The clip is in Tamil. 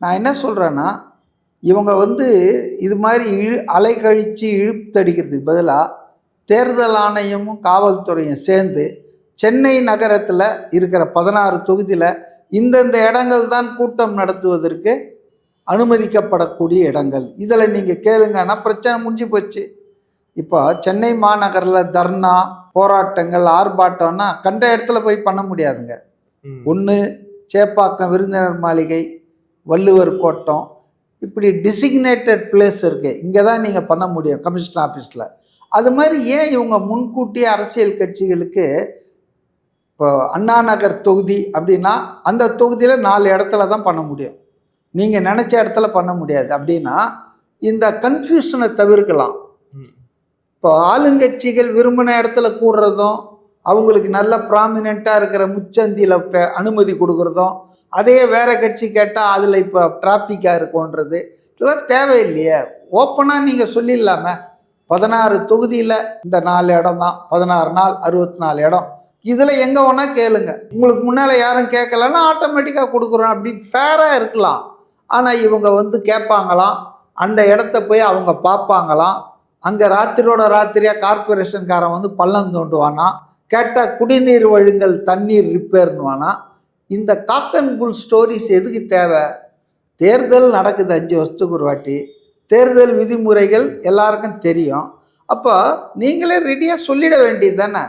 நான் என்ன சொல்கிறேன்னா, இவங்க இது மாதிரி அலைக்கழித்து இழுத்தடிக்கிறதுக்கு பதிலாக தேர்தல் ஆணையமும் காவல்துறையும் சேர்ந்து சென்னை நகரத்தில் இருக்கிற 16 தொகுதியில் இந்தந்த இடங்கள் தான் கூட்டம் நடத்துவதற்கு அனுமதிக்கப்படக்கூடிய இடங்கள், இதில் நீங்கள் கேளுங்கன்னா பிரச்சனை முடிஞ்சு போச்சு. இப்போ சென்னை மாநகரில் தர்ணா, போராட்டங்கள், ஆர்ப்பாட்டம்னா கண்ட இடத்துல போய் பண்ண முடியாதுங்க. ஒன்று சேப்பாக்கம் விருந்தினர் மாளிகை, வள்ளுவர் கோட்டம், இப்படி டிசிக்னேட்டட் பிளேஸ் இருக்குது, இங்கே தான் நீங்கள் பண்ண முடியும் கமிஷன் ஆஃபீஸில். அது மாதிரி ஏன் இவங்க முன்கூட்டியே அரசியல் கட்சிகளுக்கு இப்போ அண்ணா நகர் தொகுதி அப்படின்னா அந்த தொகுதியில் 4 இடத்துல தான் பண்ண முடியும், நீங்கள் நினச்ச இடத்துல பண்ண முடியாது. அப்படின்னா இந்த கன்ஃபியூஷனை தவிர்க்கலாம். இப்போ ஆளுங்கட்சிகள் விரும்பின இடத்துல கூடுறதும், அவங்களுக்கு நல்ல ப்ராமினெண்ட்டாக இருக்கிற முச்சந்தியில் அனுமதி கொடுக்குறதும், அதே வேறு கட்சி கேட்டால் அதில் இப்போ டிராஃபிக்காக இருக்கும்ன்றது இதெல்லாம் தேவையில்லையே. ஓப்பனாக நீங்கள் சொல்லிடலாமே, 16 தொகுதியில் இந்த 4 இடம் தான், 16 நாள் 64 இடம், இதில் எங்கே வேணால் கேளுங்க, உங்களுக்கு முன்னால் யாரும் கேட்கலன்னா ஆட்டோமேட்டிக்காக கொடுக்குறோம், அப்படி ஃபேராக இருக்கலாம். ஆனால் இவங்க கேட்பாங்களாம், அந்த இடத்த போய் அவங்க பார்ப்பாங்களாம், அங்கே ராத்திரியோட ராத்திரியாக கார்பரேஷன்காரன் பள்ளம் தோண்டுவானா, கேட்டால் குடிநீர் வழுங்கல் தண்ணீர் ரிப்பேர்னுவானா. இந்த காக்கன் புல் ஸ்டோரிஸ் எதுக்கு தேவை? தேர்தல் நடக்குது 5 வருஷத்துக்கு ஒரு வாட்டி, தேர்தல் விதிமுறைகள் எல்லாருக்கும் தெரியும். அப்போ நீங்களே ரெடியாக சொல்லிட வேண்டியது தானே.